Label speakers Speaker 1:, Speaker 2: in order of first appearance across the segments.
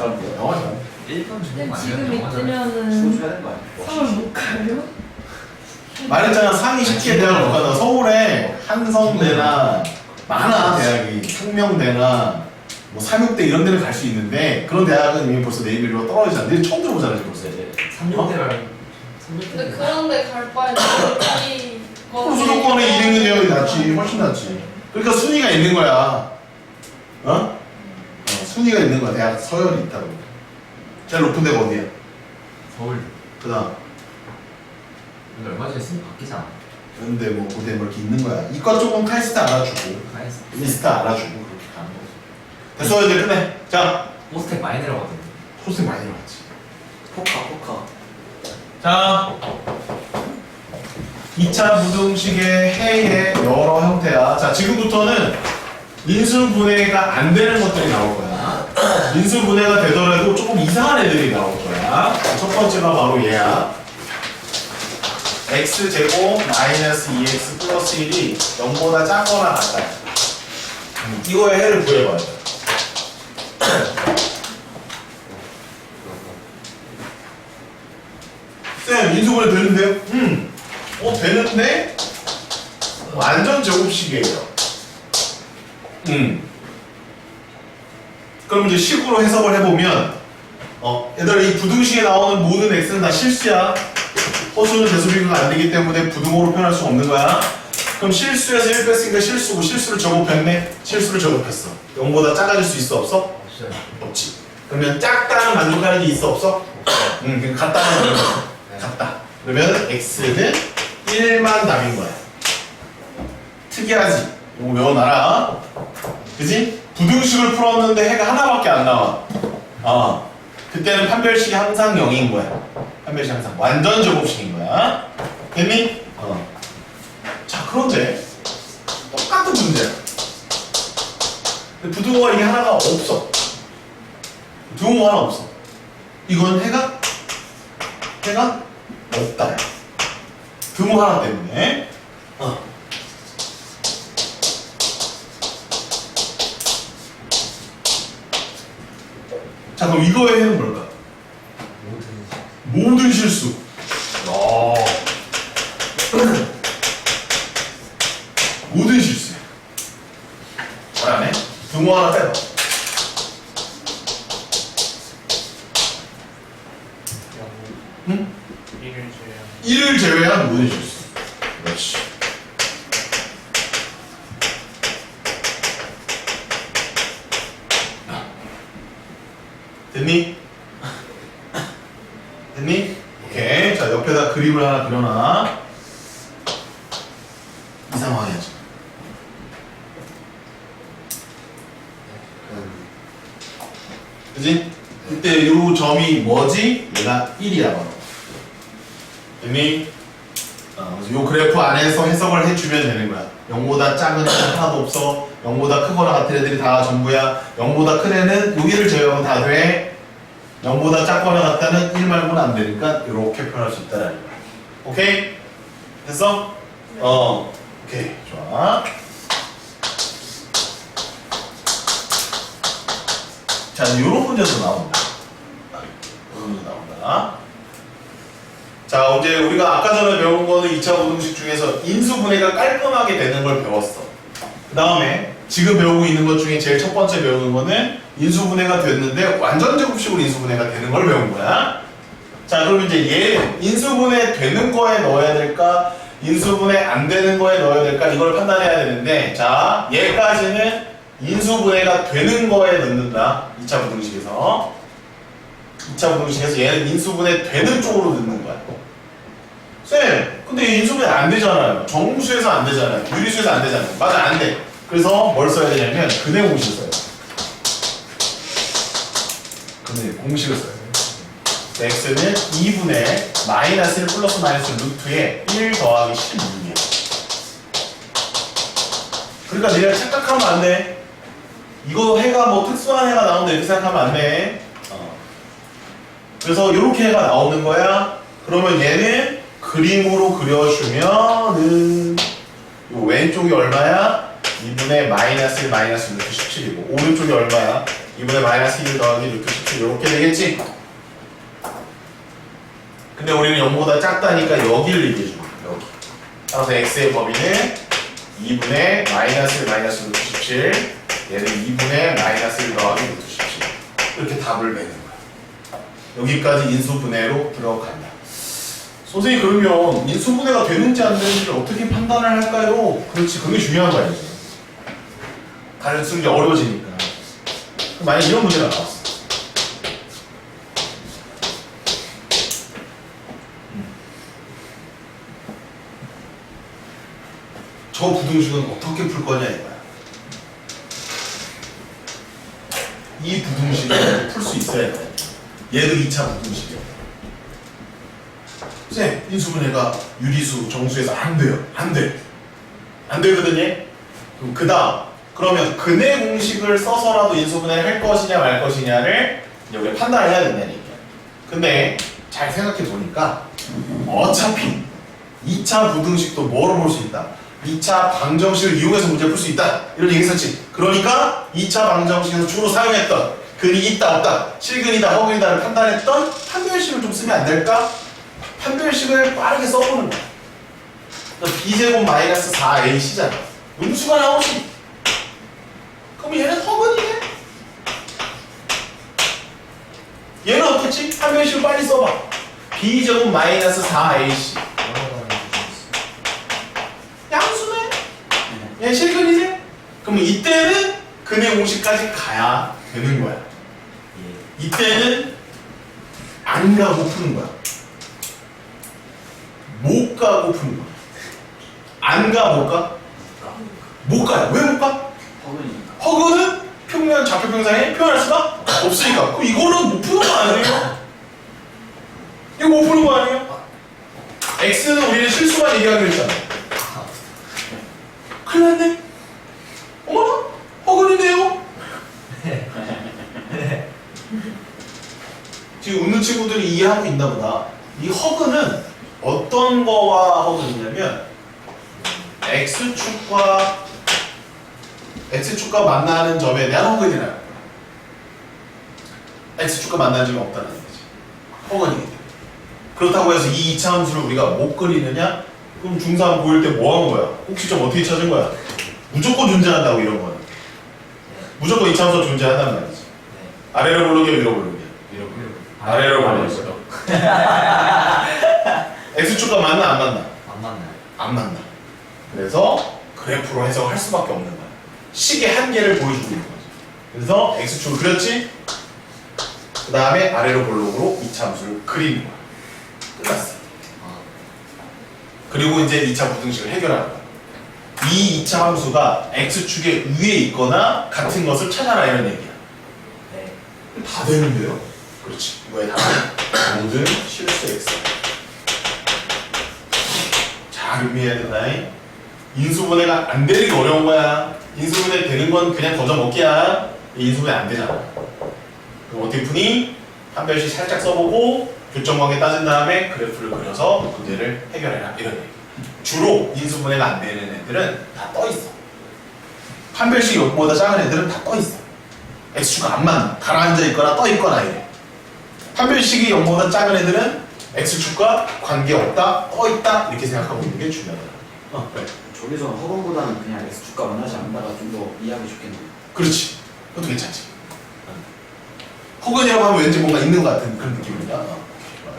Speaker 1: 잘한대요. 영어 잘해.
Speaker 2: 1번 주는
Speaker 3: 근데
Speaker 2: 거
Speaker 3: 지금
Speaker 2: 아니야?
Speaker 3: 있으면은
Speaker 1: 줘야 되는 거 아니야?
Speaker 3: 서울 못 가요?
Speaker 4: 말했잖아. 상위 10개 대학을 못 가다. 서울에 한성대나 많아 대학이. 상명대나 뭐 삼육대 이런 데를 갈 수 있는데 그런 대학은 이미 벌써 네이비로 떨어지지 않는데 처음 들어보잖아 지금 벌써.
Speaker 1: 이제
Speaker 2: 3년대랑
Speaker 5: 근데 그런데 갈 바에 여기
Speaker 4: 수도권에 200년 대학이 낫지. 훨씬 낫지. 그러니까 순위가 있는 거야. 순위가 있는 거야. 대학 서열이 있다고. 제일 높은 데가 어디야?
Speaker 2: 서울.
Speaker 4: 그 다음.
Speaker 2: 근데 얼마 전에 승 바뀌잖아.
Speaker 4: 근데 뭐 고대 뭐 이렇게 있는 거야. 이과 쪽은 카이스트 알아주고
Speaker 2: 카이스트.
Speaker 4: 리스트 알아주고 그렇게 가는 거지. 됐어 이제 끝내. 자,
Speaker 2: 포스텍 많이 내려가거든.
Speaker 4: 소스 많이 들어갔지.
Speaker 1: 포카.
Speaker 4: 자, 2차 부등식의 해의 여러 형태야. 자, 지금부터는 인수분해가 안 되는 것들이 나올 거야. 인수분해가 되더라도 조금 이상한 애들이 나올 거야. 첫 번째가 바로 얘야. x제곱 마이너스 2x 플러스 1이 0보다 작거나 같다. 이거의 해를 구해봐야 돼. 쌤, 인수분해 되는데요? 되는데? 완전 제곱식이에요. 그럼 이제 식으로 해석을 해보면, 얘들아, 이 부등식에 나오는 모든 x는 다 실수야. 허수는 대수비교가 안 되기 때문에 부등호로 표현할 수 없는 거야. 그럼 실수에서 1 뺐으니까 실수고, 실수를 제곱했네? 실수를 제곱했어. 0보다 작아질 수 있어, 없어? 없지. 그러면 작다는 만족하는 게 있어, 없어? 그럼 같다는 만족하는 같다. 그러면 x는 1만 답인 거야. 특이하지? 이거 외워놔라. 그지? 부등식을 풀었는데 해가 하나밖에 안 나와. 그때는 판별식이 항상 0인 거야. 판별식 항상 완전 제곱식인 거야. 됐니? 자, 그런데 똑같은 문제야. 근데 부등호가 이게 하나가 없어. 부등호가 하나 없어. 이건 해가 없다. 등호 하나 때문에. 자, 그럼 이거의 해는 뭘까? 모든 실수. 모든 실수야. 잘하네. 등호 하나 빼봐. 1을 제외한 모든 실수. 그렇지. 됐니? 됐니? 오케이. 자, 옆에다 그림을 하나 그려놔. 이 상황이야, 지금. 그지? 이때 요 점이 뭐지? 얘가 1이야, 바로. 됐니? 그래서 요 그래프 안에서 해석을 해주면 되는 거야. 0보다 작은 애는 하나도 없어. 0보다 크거나 같은 애들이 다 전부야. 0보다 큰 애는 여기를 제외하면 다 돼. 0보다 작거나 같다는 1 말고는 안 되니까 이렇게 표현할 수 있다라는 거야. 오케이? 됐어? 오케이. 좋아. 자, 이제 요런 문제도 나온다. 요런 문제 나온다. 자, 이제 우리가 아까 전에 배운 거는 2차 부등식 중에서 인수분해가 깔끔하게 되는 걸 배웠어. 그 다음에 지금 배우고 있는 것 중에 제일 첫 번째 배우는 거는 인수분해가 됐는데 완전 제곱식으로 인수분해가 되는 걸 배운 거야. 자, 그럼 이제 얘 인수분해 되는 거에 넣어야 될까? 인수분해 안 되는 거에 넣어야 될까? 이걸 판단해야 되는데, 자, 얘까지는 인수분해가 되는 거에 넣는다. 2차 부등식에서. 2차 부등식에서 얘는 인수분해 되는 쪽으로 넣는 거야. 쌤, 근데 인수분해 안 되잖아요. 정수에서 안 되잖아요. 유리수에서 안 되잖아요. 맞아, 안 돼. 그래서 뭘 써야 되냐면 근해 공식을 써야 돼. 근해 공식을 써야 돼. x는 2분의 마이너스 1 플러스 마이너스 루트에 1 더하기 16이야. 그러니까 내가 착각하면 안 돼. 이거 해가 뭐 특수한 해가 나온다 이렇게 생각하면 안 돼. 그래서 이렇게 해가 나오는 거야. 그러면 얘는 그림으로 그려주면은 요 왼쪽이 얼마야? 2분의 마이너스 1 마이너스 루트 17이고 오른쪽이 얼마야? 2분의 마이너스 1 더하기 루트 17 이렇게 되겠지? 근데 우리는 0보다 작다니까 여기를 얘기해 줍니다. 여기. 따라서 x의 범위는 2분의 마이너스 1 마이너스 루트 17 얘는 2분의 마이너스 1 더하기 루트 17 이렇게 답을 내는 거야. 여기까지 인수분해로 들어간다. 선생님 그러면 인수분해가 되는지 안 되는지를 어떻게 판단을 할까요? 그렇지, 그게 중요한 거 아니지. 다른 수능이 어려워지니까. 만약 이런 문제가 나왔어. 저 부등식은 어떻게 풀 거냐 이거야. 이 부등식을 풀 수 있어야 돼. 얘도 2차 부등식이야. 쌤, 인수분해가 유리수, 정수에서 안 돼요. 안 돼. 안 되거든요. 그럼 그러면 근해 공식을 써서라도 인수분해를 할 것이냐 말 것이냐를 이제 우리가 판단을 해야 된다는 얘기야. 근데 잘 생각해 보니까 어차피 2차 부등식도 뭐로 볼 수 있다? 2차 방정식을 이용해서 문제를 풀 수 있다. 이런 얘기 했었지. 그러니까 2차 방정식에서 주로 사용했던 근이 있다 없다, 실근이다 허근이다를 판단했던 판별식을 좀 쓰면 안 될까? 판별식을 빠르게 써보는 거야. b제곱 마이너스 4ac잖아. 음수가 나오지. 그럼 얘는 허근이네? 얘는 어떻지? 판별식을 빨리 써봐. b제곱 마이너스 4ac 양수네? 얘 실근이네? 그럼 이때는 근의 공식까지 가야 되는 거야. 이때는 안 가고 푸는 거야. 못 가고 푸는 거야. 안 가, 못 가? 못 가요. 왜 못 가?
Speaker 1: 허근이니까.
Speaker 4: 허그는 평면 좌표평상에 표현할 수가 없으니까. 그럼 이거는 못 푸는 거 아니에요? 이거 못 푸는 거 아니에요? X는 우리는 실수만 얘기하기로 했잖아. 큰일 났네? 어머나? 허근이네요? 지금 웃는 친구들이 이해하고 있나 보다. 이 허근은 어떤 거와 허근이냐면 X축과 만나는 점에 대한 허근이라는 거야. X축과 만나는 점이 없다는 거지. 허근이기 때문에. 그렇다고 해서 이 2차 함수를 우리가 못 그리느냐? 그럼 중3 보일 때 뭐 한 거야? 혹시 좀 어떻게 찾은 거야? 무조건 존재한다고 이런 거야. 무조건 2차 함수가 존재한단 말이지. 아래로 볼록이야 위로 볼록이야? 아래로 볼록이야. X축과 만나 안 만나?
Speaker 2: 안 맞나요?
Speaker 4: 안 만나. 그래서 그래프로 해석할 수밖에 없는 거야. 식의 한계를 보여주고 있는 거지. 그래서 X축을 그렸지? 그 다음에 아래로 볼록으로 2차 함수를 그리는 거야. 끝났어. 그리고 이제 2차 부등식을 해결하는 거야. 이 2차 함수가 X축의 위에 있거나 같은 것을 찾아라 이런 얘기야.
Speaker 2: 네.
Speaker 4: 다 되는데요? 그렇지. 이거의 답은 모든 실수 X. 잘 의미해야 된다. 인수분해가 안 되는 게 어려운 거야. 인수분해 되는 건 그냥 거저 먹기야. 인수분해 안 되잖아. 그럼 어떻게 푸니? 판별식 살짝 써보고 교점관계 따진 다음에 그래프를 그려서 문제를 해결해라 이런 얘기. 주로 인수분해가 안 되는 애들은 다 떠 있어. 판별식이 여기보다 작은 애들은 다 떠 있어. X축가 안 맞나, 가라앉아 있거나 떠 있거나 이래. 판별식이 0보다 작은 애들은 X축과 관계없다, 떠 있다 이렇게 생각하고 있는 게 중요하다. 그래.
Speaker 1: 저기서는 허근보다는 그냥 X축과 만나지 않는다가 좀 더 이해하기 좋겠네요.
Speaker 4: 그렇지. 그것도 괜찮지. 허근이라고 하면 왠지 뭔가 있는 것 같은 그런 느낌입니다.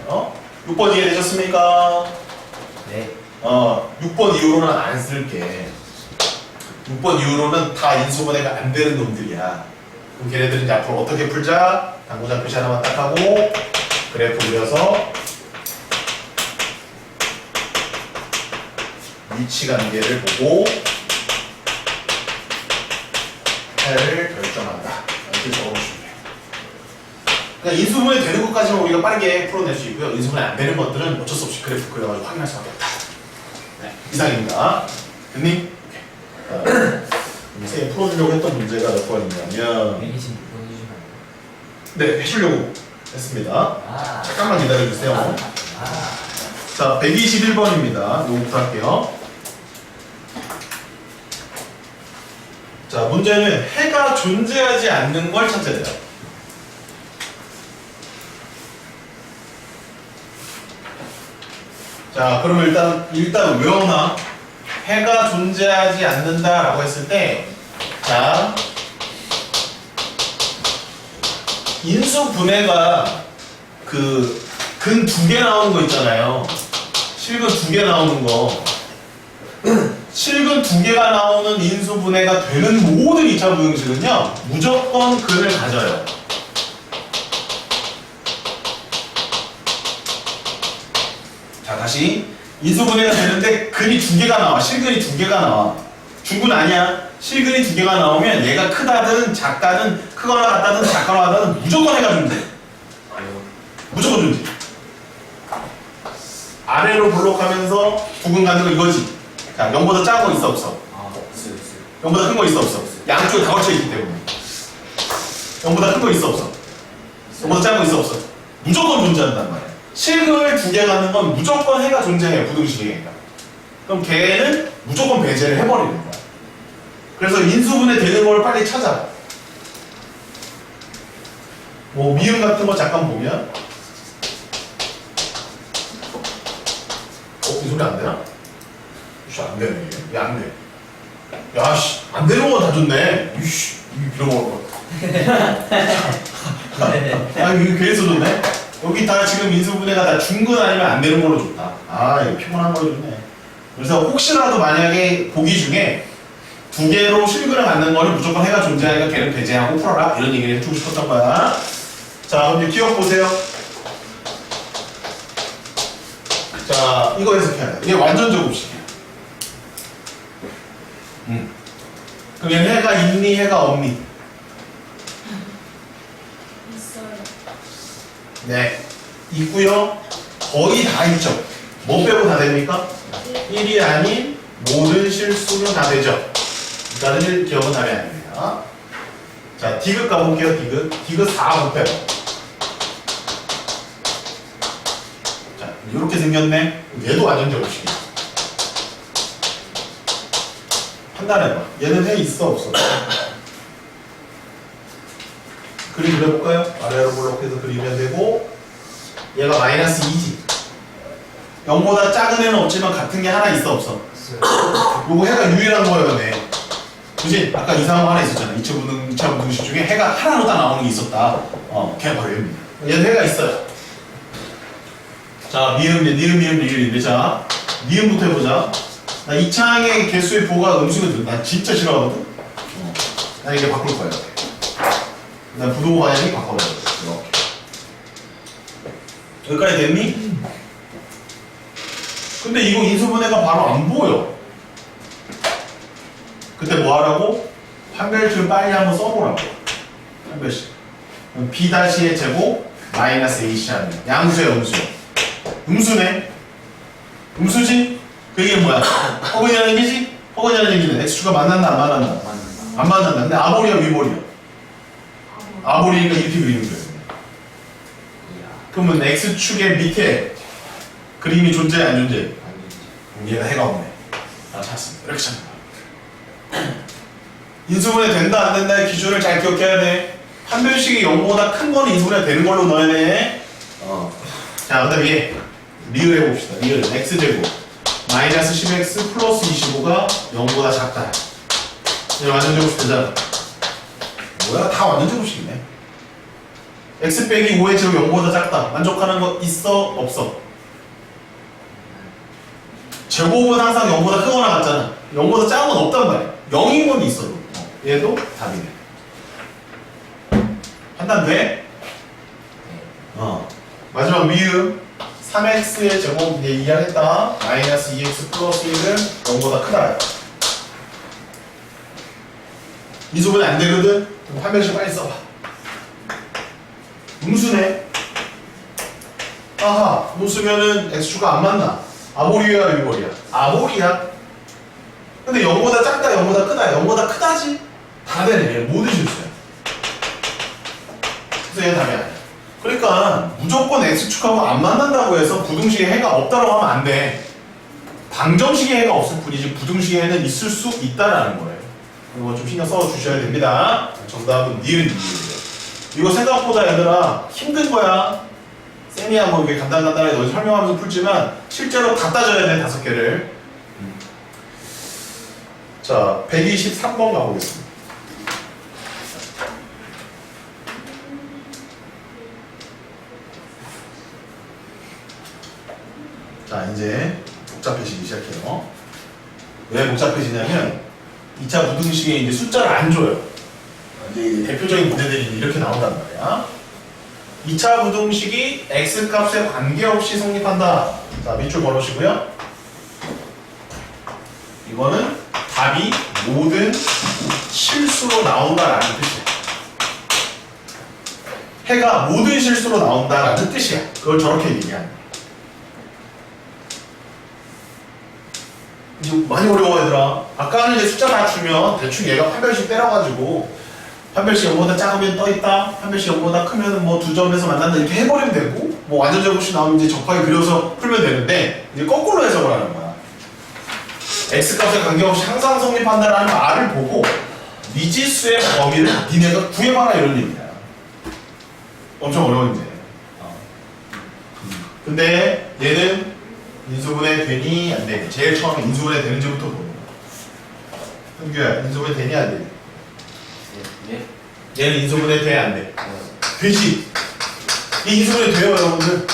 Speaker 4: 좋아요. 6번 이해되셨습니까?
Speaker 2: 네.
Speaker 4: 6번 이후로는 안 쓸게. 6번 이후로는 다 인수분해가 안 되는 놈들이야. 그럼 걔네들은 이제 앞으로 어떻게 풀자? 당구장 표시 하나만 딱 하고 그래프 그려서 위치 관계를 보고 해를 결정한다. 이렇게 적어보시면 돼요. 그러니까 인수분해 되는 것까지만 우리가 빠르게 풀어낼 수 있고요. 인수분해 안 되는 것들은 어쩔 수 없이 그래프 그려가지고 확인할 수밖에 없다. 네, 이상입니다. 됐니? 선생님 풀어주려고 했던 문제가 몇 번이냐면
Speaker 2: 126번 해주시면 안
Speaker 4: 네, 해주려고 했습니다.
Speaker 2: 돼요?
Speaker 4: 잠깐만 기다려주세요. 자, 121번입니다. 요거부터 할게요. 자, 문제는 해가 존재하지 않는 걸 찾아야 돼요. 자, 그러면 일단 외워놔. 해가 존재하지 않는다라고 했을 때, 자, 인수 분해가 그 근 2개 나오는 거 있잖아요. 실근 2개 나오는 거. 실근 2개가 나오는 인수 분해가 되는 모든 2차 부등식은요, 무조건 근을 가져요. 자, 다시. 인수분해가 되는데 근이 2개가 나와. 실근이 2개가 나와. 중근 아니야. 실근이 2개가 나오면 얘가 크다든 작다든 크거나 같다든 작거나 같다든 무조건 해가 존재. 무조건 존재. 아래로 볼록하면서 부근 가는 거 이거지. 자, 0보다 작은 거 있어 없어?
Speaker 1: 아, 있어요.
Speaker 4: 0보다 큰 거 있어 없어? 양쪽에 다 걸쳐 있기 때문에. 0보다 큰 거 있어 없어? 0보다 작은 거 있어 없어? 무조건 존재한단 말이야. 실근을 2개 갖는 건 무조건 해가 존재해요. 부등식이니까. 그럼 걔는 무조건 배제를 해버리는 거야. 그래서 인수분해 되는 걸 빨리 찾아. 뭐 미음 같은 거 잠깐 보면 이 소리 안 되나? 씨, 안 되네 이게. 왜 안 돼? 야, 씨, 안 되는 거 다 좋네. 이씨, 이런 거. 아, 이거 그래서 좋네. 여기 다 지금 인수분해가 다 중근 아니면 안 되는 걸로 좋다. 아, 이거 피곤한 걸로 좋네. 그래서 혹시라도 만약에 보기 중에 2개로 실근을 갖는 거는 무조건 해가 존재하니까 걔는 배제하고 풀어라. 이런 얘기를 해주고 싶었던 거야. 자, 그럼 이제 기억 보세요. 자, 이거 해석해야 돼. 이게 완전 제곱식이야. 그럼 얘는 해가 있니, 해가 없니?
Speaker 5: 있어요.
Speaker 4: 네. 있고요. 거의 다 있죠. 뭐 빼고 다 됩니까? 1이 아닌 모든 실수는 다 되죠. 그러니까 기억은 답이 아닙니다. 자, 디귿 가볼게요. 디귿 4 곱해요. 자, 이렇게 생겼네. 얘도 완전 제곱식이야. 판단해봐. 얘는 해 있어 없어? 그림 그려볼까요? 아래로 볼록해서 그리면 되고, 얘가 마이너스 2지. 0보다 작은 애는 없지만 같은 게 하나 있어 없어? 요거 해가 유일한 거였네. 그치? 아까 이상한 거 하나 있었잖아. 2차 부등식 중에 해가 하나로 딱 나오는 게 있었다. 걔가 바로 얘입니다. 얘는 해가 있어요. 자, 니은인데, 자, 니은부터 해보자. 나 이 창의 개수의 보가 음수거든. 난 진짜 싫어하거든? 난 이게 바꿀 거야. 난 부도 방향이 바꿔버려. 이렇게. 여기까지 됐니? 근데 이거 인수분해가 바로 안 보여. 그때 뭐 하라고? 판별식을 빨리 한번 써보라고. 판별식. 그럼 B-의 제곱 마이너스 AC 하면 양수야, 음수야. 음수네. 음수지? 그게 뭐야? 허근이라는 얘기지? 허근이라는 얘기는 x축과 만난다, 안 만난다?
Speaker 1: 맞는다.
Speaker 4: 안 만난다. 근데 아볼이야, 위볼이야? 아볼이니까 이렇게 그리는 거예요. 그러면 x축의 밑에 그림이 존재, 안 존재? 그럼 얘가 해가 없네. 아, 찾았습니다. 이렇게 찾는 거야. 인수분해 된다, 안 된다의 기준을 잘 기억해야 돼. 판별식이 0보다 큰 거는 인수분해 되는 걸로 넣어야 돼. 자, 그 다음에 얘. 리을 해봅시다. 리을. x제곱. 마이너스 10x 플러스 25가 0보다 작다. 이제 완전 제곱식 되잖아. 뭐야? 다 완전 제곱식이네. x 빼기 5의 제곱 0보다 작다. 만족하는 거 있어? 없어? 제곱은 항상 0보다 크거나 같잖아. 0보다 작은 건 없단 말이야. 0인 건 있어도. 얘도 답이네. 판단 돼? 마지막 미음. 3x의 제곱 이제 이해하겠다. 마이너스 2x 플러스 1은 0보다 크다. 인수분해 안 되거든? 그럼 판별식 빨리 써봐. 음수네. 아하, 음수면은 x축과 안 맞나? 아볼이야, 유볼이야? 아볼이야. 근데 0보다 작다, 0보다 크다, 0보다 크다지? 다 되네. 모든 실수야. 그래서 얘 답이 아니야. 그러니까 무조건 x축하고 안 만난다고 해서 부등식에 해가 없다고 하면 안 돼. 방정식에 해가 없을 뿐이지 부등식에 해는 있을 수 있다라는 거예요. 이거 좀 신경 써 주셔야 됩니다. 정답은 니은이에요. 이거 생각보다 얘들아 힘든 거야. 쌤이야 뭐 이게 간단하게 너희 설명하면서 풀지만 실제로 다 따져야 돼 5개를. 자 123번 가보겠습니다. 자 이제 복잡해지기 시작해요. 왜 복잡해지냐면 2차 부등식에 이제 숫자를 안 줘요. 이제 대표적인 문제들이 이렇게 나온단 말이야. 2차 부등식이 x값에 관계없이 성립한다. 자 밑줄 걸으시고요. 이거는 답이 모든 실수로 나온다라는 뜻이야. 해가 모든 실수로 나온다라는 뜻이야. 그걸 저렇게 얘기하는 거야. 이제 많이 어려워 얘들아. 아까는 이제 숫자 맞추면 대충 얘가 판별식 때려가지고 판별식 0보다 작으면 떠있다, 판별식 0보다 크면 뭐 2점에서 만난다 이렇게 해버리면 되고 뭐 완전 제곱식 나오면 이제 적하게 그려서 풀면 되는데 이제 거꾸로 해석을 하는 거야. x값에 관계없이 항상 성립한다라는 말을 보고 미지수의 범위를 니네가 구해봐라 이런 얘기야. 엄청 어려운 문제. 근데 얘는 인수분해 되니 안 되니? 제일 처음에 인수분해 되는지부터 보는 거야. 현규야, 인수분해 되니 안 되니?
Speaker 1: 예?
Speaker 4: 얘는 인수분해 돼 안 돼? 되지. 이 인수분해 돼요 여러분들.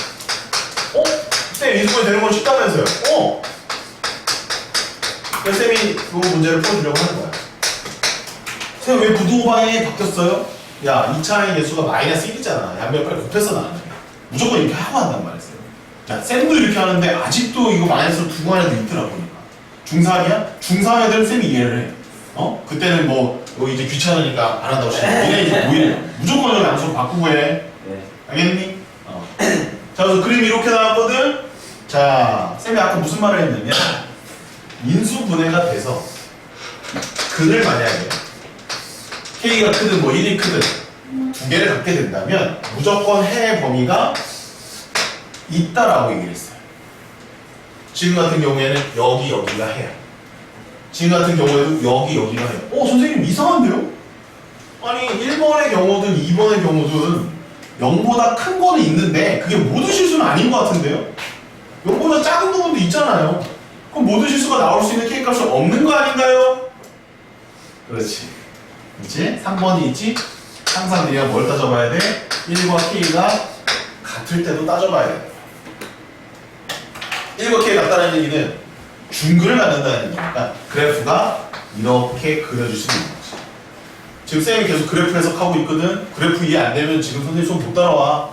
Speaker 4: 쌤 인수분해 되는 건 쉽다면서요? 그래서 쌤이 그 문제를 풀어주려고 하는 거야. 쌤 왜 부등호방이 바뀌었어요? 야 2차의 개수가 마이너스 1이잖아. 양변 빨리 곱해서 나왔네. 무조건 이렇게 하고 한단 말이에요. 야, 쌤도 이렇게 하는데 아직도 이거 마이너스 두고 하는 애들 있더라 보니까. 중3이야? 중3 애들은 쌤이 이해를 해. 그때는 뭐 이제 귀찮으니까 안 한다고 치고 얘네 이제 보이네. 무조건 여기 양수로 바꾸고 해.
Speaker 1: 네.
Speaker 4: 알겠니? 자, 그래서 그림이 이렇게 나왔거든? 자, 쌤이 아까 무슨 말을 했냐면 인수분해가 돼서 근을 만약에 K가 크든 뭐 1이 크든 2개를 갖게 된다면 무조건 해의 범위가 있다라고 얘기를 했어요. 지금 같은 경우에는 여기가 해야. 지금 같은 경우에도 여기가 해야. 선생님 이상한데요? 아니 1번의 경우든 2번의 경우든 0보다 큰 거는 있는데 그게 모든 실수는 아닌 것 같은데요? 0보다 작은 부분도 있잖아요. 그럼 모든 실수가 나올 수 있는 K값이 없는 거 아닌가요? 그렇지. 그렇지? 3번이 있지? 항상 네가 뭘 따져봐야 돼? 1과 K가 같을 때도 따져봐야 돼. 1과 K가 같다는 얘기는 중근을 갖는다는 얘기니까 그래프가 이렇게 그려질 수도 있는 거지. 지금 쌤이 계속 그래프 해석하고 있거든. 그래프 이해 안 되면 지금 선생님 손 못 따라와.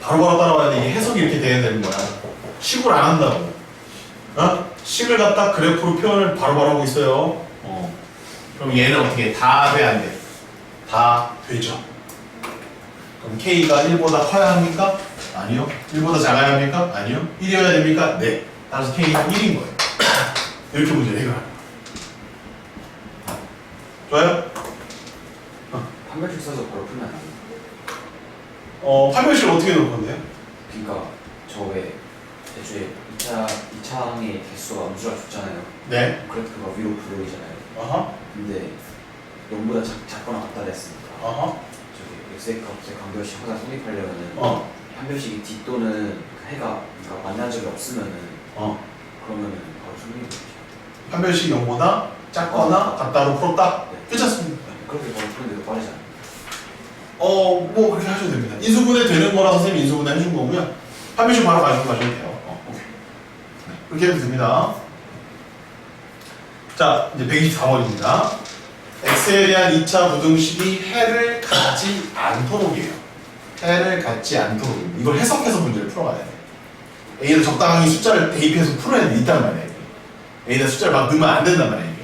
Speaker 4: 바로바로 따라와야 돼. 이게 해석이 이렇게 돼야 되는 거야. 식을 안 한다고. 식을 갖다 그래프로 표현을 바로바로 하고 있어요. 그럼 얘는 어떻게 다 돼 안 돼? 다 되죠. 그럼 K가 1보다 커야 합니까? 아니요. 1보다 작아야 합니까? 아니요. 1이어야 됩니까? 네. 따라서 K는 1인 거예요. 이렇게 문제를 해결합니다. 좋아요?
Speaker 1: 판별식 써서 바로 풀면 안 돼요.
Speaker 4: 판별식을 어떻게 넣을 건데요?
Speaker 1: 그러니까 저 왜 애초에 2차항의 개수가 음수라 줬잖아요.
Speaker 4: 네.
Speaker 1: 그래프가 위로 부르이잖아요.
Speaker 4: 아하.
Speaker 1: 근데 0보다 작거나 같다 했으니까
Speaker 4: 아하.
Speaker 1: 저기 x의 값에 관계없이 항상 성립하려면은 판별식이 d 또는 그 해가 그러니까 만난 적이 없으면은 그러면은 바로 성립이죠.
Speaker 4: 판별식 0보다 작거나 같다로 풀었다?
Speaker 1: 네.
Speaker 4: 괜찮습니다.
Speaker 1: 그렇게 바로 푸는데도 빠르잖아요.
Speaker 4: 뭐 그렇게 하셔도 됩니다. 인수분해 되는 거라서 선생님이 인수분해 해준 거고요. 판별식 바로 가셔도 돼요. 오케이. 네, 그렇게 해도 됩니다. 자, 이제 124번입니다. x에 대한 2차 부등식이 해를 갖지 않도록이에요. 해를 갖지 않도록. 이걸 해석해서 문제를 풀어가야 돼. A에다 적당히 숫자를 대입해서 풀어야 돼. 있단 말이야. A에다 숫자를 막 넣으면 안 된단 말이야.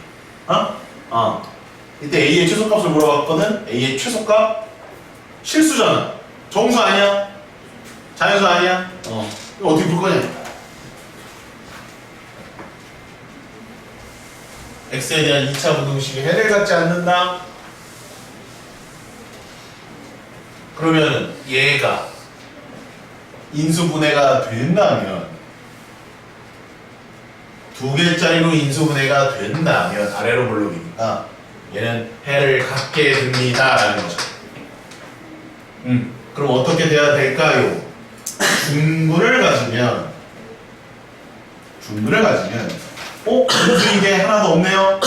Speaker 4: 이때 A의 최소값을 물어봤거든. A의 최소값 실수잖아. 정수 아니야? 자연수 아니야? 이거 어떻게 풀 거냐? x에 대한 2차 부등식이 해를 갖지 않는다. 그러면 얘가 인수분해가 된다면 2개짜리로 인수분해가 된다면 아래로 볼록이니까 얘는 해를 갖게 됩니다 라는 거죠. 그럼 어떻게 돼야 될까요? 중분을 가지면 무슨 이게 하나도 없네요?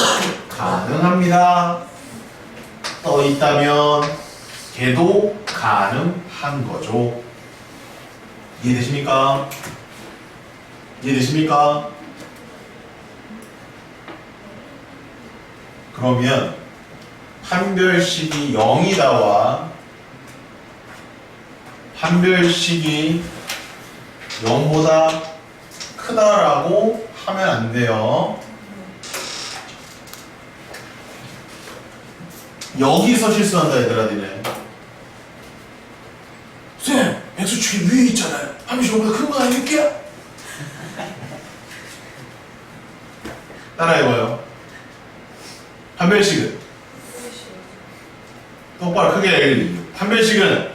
Speaker 4: 가능합니다. 떠 있다면 걔도 가능한 거죠. 이해되십니까? 이해되십니까? 그러면 판별식이 0이다와 판별식이 0보다 크다라고 하면 안 돼요. 여기서 실수한다 얘들아 니네. 쌤! X축이 위에 있잖아요. 판별식 0보다 큰 거 아닐게요? 따라해봐요. 판별식은 똑바로 크게 얘기해요. 판별식은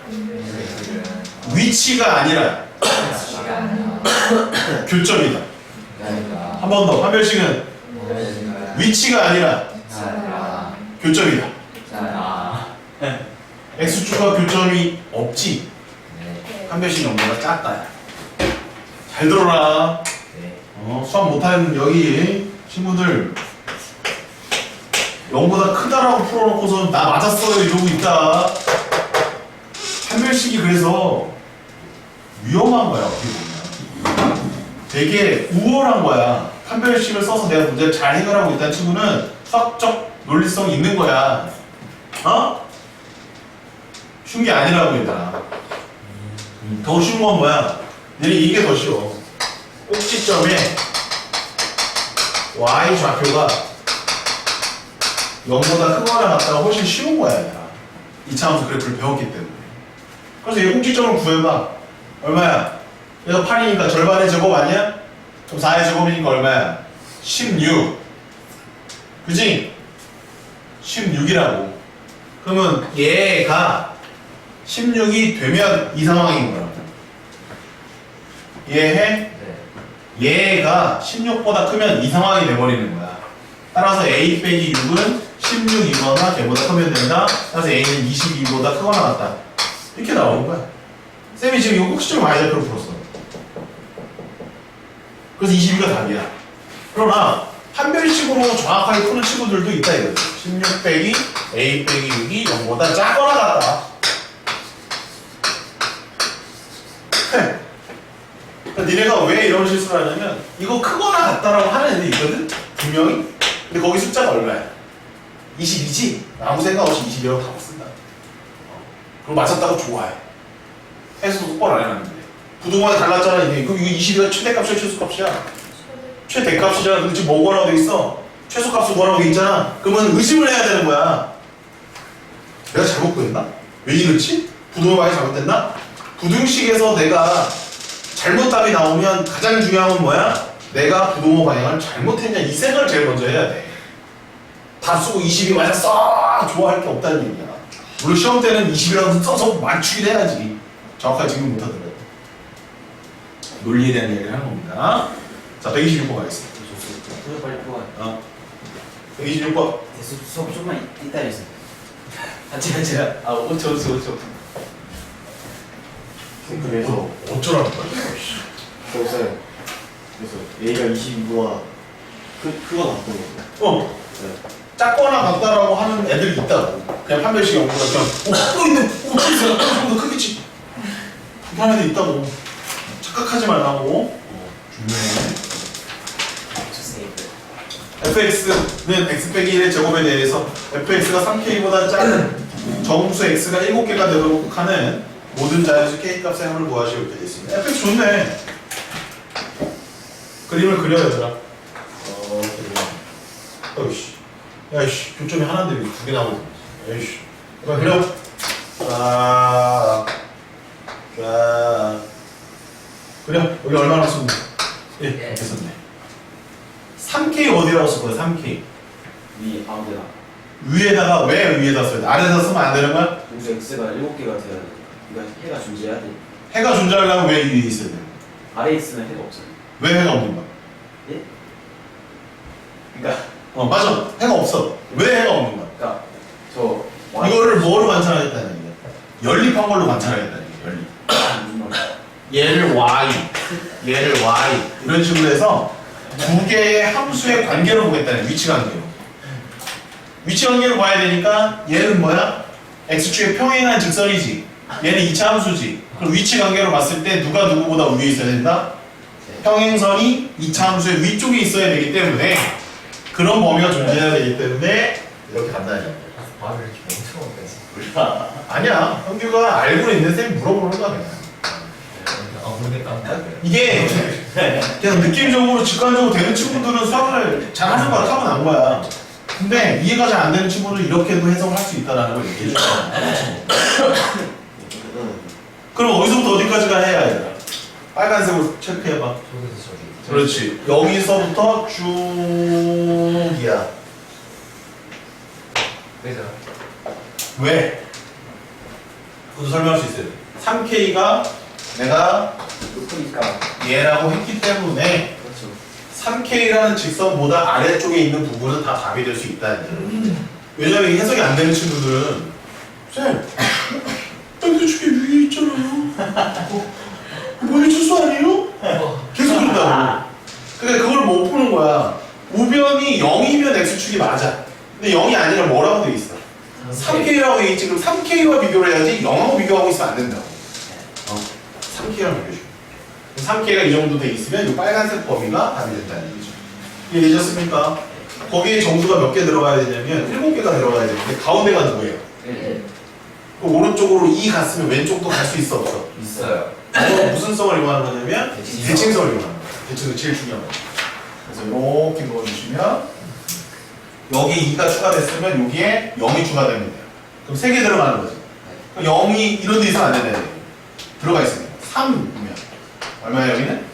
Speaker 4: 위치가 아니라 교점이다. 한 번 더. 판별식은 위치가 아니라 교점이다. X축과 교점이 없지. 판별식 0보다 작다. 잘 들어라. 수학 못하는 여기 친구들 0보다 크다라고 풀어놓고서 나 맞았어요 이러고 있다. 판별식이 그래서 위험한 거야 어떻게 보면. 되게 우월한 거야. 판별식을 써서 내가 문제를 잘 해결하고 있다는 친구는 수학적 논리성이 있는 거야. 어? 쉬운 게 아니라고 얘들아. 더 쉬운 건 뭐야? 얘는 이게 더 쉬워. 꼭지점에 y 좌표가 0보다 크거나 같다가 훨씬 쉬운 거야 얘들아. 2차 함수 그래프를 배웠기 때문에. 그래서 얘 꼭지점을 구해봐. 얼마야? 얘가 8이니까 절반의 제곱 아니야? 그럼 4의 제곱이니까 얼마야? 16. 그지? 16이라고. 그러면 얘가 16이 되면 이 상황인 거야. 이해해? 얘가 16보다 크면 이 상황이 돼버리는 거야. 따라서 a 빼기 6은 16이거나 걔보다 크면 된다. 따라서 a는 22보다 크거나 같다. 이렇게 나오는 거야. 쌤이 지금 이거 꼭지점 y좌표로 풀었어. 그래서 22가 답이야. 그러나 판별식으로 정확하게 푸는 친구들도 있다 이거지. 16 빼기 a 빼기 6이 0보다 작거나 같다. 그러니까 니네가 왜 이런 실수를 하냐면 이거 크거나 같다라고 하는 애들이 있거든? 분명히. 근데 거기 숫자가 얼마야? 22지? 아무 생각 없이 22라고 답을 쓴다. 그럼 맞았다고 좋아해. 해서 똑바로 안 해놨는데 부동산이 달랐잖아 이게. 그럼 이거 22가 최대값이야 최소값이야? 최대값이잖아. 근데 지금 뭐라고 돼 있어? 최소값은 뭐라고 돼 있잖아. 그러면 의심을 해야 되는 거야. 내가 잘못 구했나? 왜 이렇지? 부동산이 잘못됐나? 부등식에서 내가 잘못 답이 나오면 가장 중요한 건 뭐야? 내가 부동호 방향을 잘못했냐 이 생각을 제일 먼저 해야 돼. 답 쓰고 20이 맞았어 좋아할 게 없다는 얘기야. 물론 시험 때는 20이라고 써서 맞추긴 해야지. 정확하게 지금 못하더라도 논리에 대한 얘기를 하는 겁니다. 자 126번 가겠습니다.
Speaker 1: 수업 빨리 풀어.
Speaker 4: 126번.
Speaker 1: 수업 좀만 이따 해주세요. 제가 5초.
Speaker 6: 그래서
Speaker 4: 어쩌라는 거야?
Speaker 6: 없어요. 그래서 A가 22와 크거나 같은 거.
Speaker 4: 작거나 같다라고 하는 애들이 있다고. 그냥 판별식 연구가 그냥 또 있네. 또 있어. 크겠지. 그렇게 하는 애들 있다고. 착각하지 말라고. 중요해. fx는 x 빼기 1의 제곱에 대해서 fx가 3k보다 작은 정수 x가 7개가 되도록 하는 모든 자연수 k 값의 합을 구하시오 이렇게 되어 있습니다. fx 좋네. 그림을 그려 얘들아. 어이씨. 야이씨 교점이 하나인데 왜 2개 나오고 있어. 야이씨. 이거 그려. 쫙. 그려. 여기 얼마나 쓰면 돼? 예, 됐었네. 3K 어디라고 쓸 거야? 3K.
Speaker 1: 위 아무데나.
Speaker 4: 위에다가 왜 위에다 써야 돼? 아래에다 쓰면 안 되는 거야?
Speaker 1: 동수 x가 7개가 돼야 돼. 그러니까 해가 존재해야 돼.
Speaker 4: 해가 존재하려면 왜 위에 있어야 돼?
Speaker 1: 아래에 있으면 해가 없어요.
Speaker 4: 왜 해가 없는 거야?
Speaker 1: 예? 그러니까
Speaker 4: 맞아. 해가 없어. 왜 해가 없는 거야?
Speaker 1: 그러니까 저
Speaker 4: 이거를 뭐로 관찰하겠다는 얘기야? 연립한 걸로 관찰하겠다는 얘기야. 연립. 얘를 y, 얘를 y 이런 식으로 해서 두 개의 함수의 관계로 보겠다는 위치 관계로. 위치 관계로 봐야 되니까 얘는 뭐야? x축의 평행한 직선이지. 얘는 2차 함수지. 그럼 위치 관계로 봤을 때 누가 누구보다 위에 있어야 된다? 평행선이 2차 함수의 위쪽에 있어야 되기 때문에 그런 범위가 존재해야 되기 때문에 이렇게 간다는 얘기야.
Speaker 2: 말을 이렇게 멍청하게 하지.
Speaker 4: 아니야. 형규가 알고 있는 쌤이 물어보는 거야 그냥.
Speaker 2: 모르겠다.
Speaker 4: 이게 그냥 느낌적으로 직관적으로 되는 친구들은 수학을 잘 하는 거야. 타고 난 거야. 근데 이해가 잘 안 되는 친구는 이렇게도 해석을 할 수 있다는 걸 얘기해 줘. 그럼 어디서부터 어디까지가 해야 해? 빨간색으로 체크해봐.
Speaker 2: 저기서 저기.
Speaker 4: 그렇지. 여기서부터 쭉이야.
Speaker 2: 왜죠?
Speaker 4: 왜? 그것도 설명할 수 있어요. 3K가 내가
Speaker 1: 높으니까
Speaker 4: 얘라고 했기 때문에
Speaker 1: 그렇죠.
Speaker 4: 3K라는 직선보다 아래쪽에 있는 부분은 다 답이 될 수 있다는 얘기예요. 왜냐면 이게 해석이 안 되는 친구들은 쌤, 반대쪽에 위에 있잖아요. 뭐 해출수 아니에요? 계속 그런다고. 근데 그걸 못 푸는 거야. 우변이 0이면 X축이 맞아. 근데 0이 아니라 뭐라고 돼 있어? 3K라고 돼 있지. 그럼 3K와 비교를 해야지 0하고 비교하고 있으면 안 된다고. 3K랑 비교해. 3K가 이 정도 돼 있으면 이 빨간색 범위가 답이 된다는 얘기죠. 이해되셨습니까? 거기에 정수가 몇 개 들어가야 되냐면 7개가 들어가야 되는데 가운데가 누구예요?
Speaker 1: 네.
Speaker 4: 그 오른쪽으로 2 갔으면 왼쪽도 갈 수 있어 없어?
Speaker 2: 있어요.
Speaker 4: 이거 무슨 성을 이용하는 거냐면
Speaker 2: 대칭성.
Speaker 4: 대칭성을 이용하는 거예요. 대칭성 제일 중요한 거. 그래서 이렇게 넣어주시면 여기 2가 추가됐으면 여기에 0이 추가되면 돼요. 그럼 3개 들어가는 거죠. 그럼 0이 이런 데 있으면 안 된다는 얘기예요. 들어가 있습니다. 3이면 얼마야 여기는?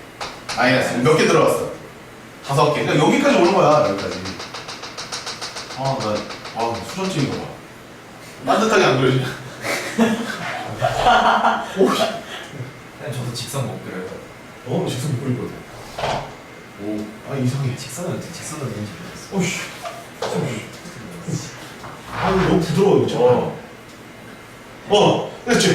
Speaker 4: 마이너스. 몇 개 들어갔어? 5개. 그러니까 여기까지 오는 거야. 여기까지. 수전 찍는 거 봐. 따뜻하게 안 그려지냐? 오씨.
Speaker 2: 그냥 저도 직선 못 그려요.
Speaker 4: 직선 못 그릴 것 같아. 이상해.
Speaker 2: 직선은 직선은 왠지 모르겠어.
Speaker 4: 오씨. 너무 부드러워, 그쵸? 그렇지.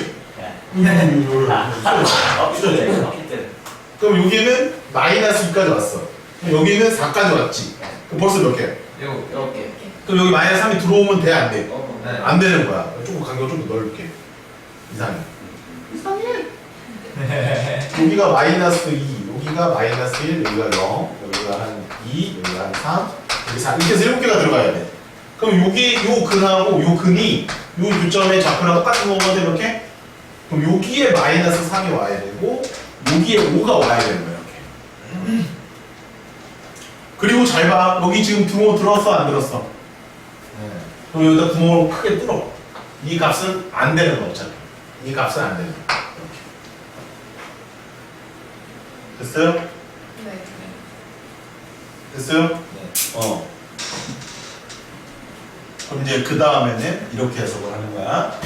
Speaker 4: 그럼 여기는 마이너스 2까지 왔어. 그럼 여기는 4까지 왔지. 그럼 벌써 몇 개?
Speaker 1: 이렇게.
Speaker 4: 그럼 여기 마이너스 3이 들어오면 돼, 안 돼?
Speaker 2: 네.
Speaker 4: 안 되는 거야. 조금 간격을 좀 더 넓게. 이상해. 여기가 마이너스 2, 여기가 마이너스 1, 여기가 0, 여기가 한 2, 여기가 한 3, 여기 4. 이렇게 해서 7개가 들어가야 돼. 그럼 여기 요 근하고 요 근이 요 교점의 좌표랑 똑같은 거거든, 이렇게? 그럼 여기에 마이너스 3이 와야 되고, 여기에 5가 와야 되는 거야, 이렇게. 그리고 잘 봐. 여기 지금 등호 들었어, 안 들었어? 그럼 여기다 구멍을 크게 뚫어. 이 값은 안 되는 거 없잖아. 이 값은 안 되는 거. 이렇게. 됐어요?
Speaker 5: 네.
Speaker 4: 됐어요?
Speaker 2: 네.
Speaker 4: 그럼 이제 그 다음에는 이렇게 해석을 하는 거야.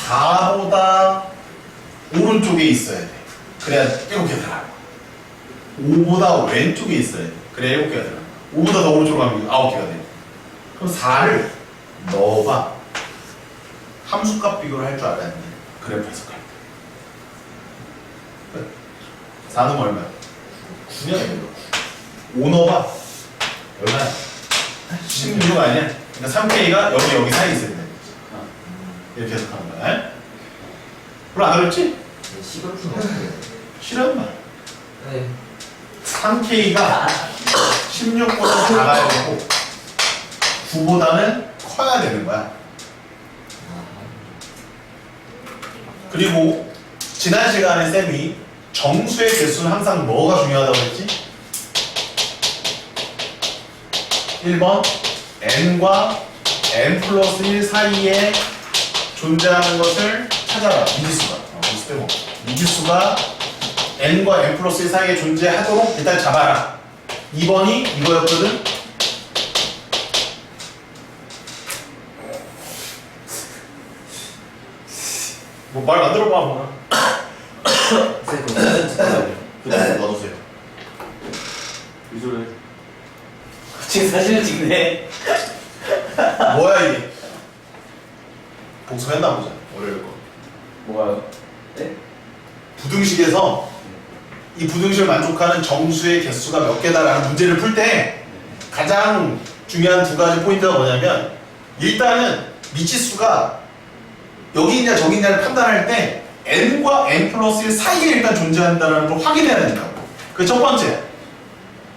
Speaker 4: 4보다 오른쪽에 있어야 돼. 그래야 7개 들어가. 5보다 왼쪽에 있어야 돼. 그래야 7개가 들어가. 5보다 더 오른쪽으로 가면 9개가 돼. 그럼 4를 넣어봐. 함수값 비교를 할 줄 알아야 돼. 그래프 해석할 때. 끝. 4는 얼마야? 9냐 이거? 5 넣어봐. 얼마야? 16 아니야? 그러니까 3K가 여기 사이에 있어야 돼. 이렇게 해석하는 거야. 별로 안 어렵지?
Speaker 2: 식을 푸는 어떻게 해요?
Speaker 4: 싫은 말.
Speaker 2: 네.
Speaker 4: 3K가 16보다 작아야 되고 9보다는 커야 되는 거야. 그리고 지난 시간에 쌤이 정수의 개수는 항상 뭐가 중요하다고 했지? 1번 n과 n 플러스 1 사이에 존재하는 것을 찾아라. 미지수가. 미지수 빼고. 미지수가 n과 n 플러스 1 사이에 존재하도록 일단 잡아라. 2번이 이거였거든. 뭐 말 만들어봐 뭐. 그다음 넣어주세요.
Speaker 1: 유소를 같이 사진을 찍네.
Speaker 4: 뭐야 이게? 복습했나 보자. 월요일 거.
Speaker 1: 뭐가요? 네?
Speaker 4: 부등식에서 이 부등식을 만족하는 정수의 개수가 몇 개다라는 문제를 풀 때 가장 중요한 두 가지 포인트가 뭐냐면 일단은 미치수가 여기 있냐 저기 있냐를 판단할 때 n과 n 플러스 1 사이에 일단 존재한다는 걸 확인해야 된다고. 그게 첫 번째.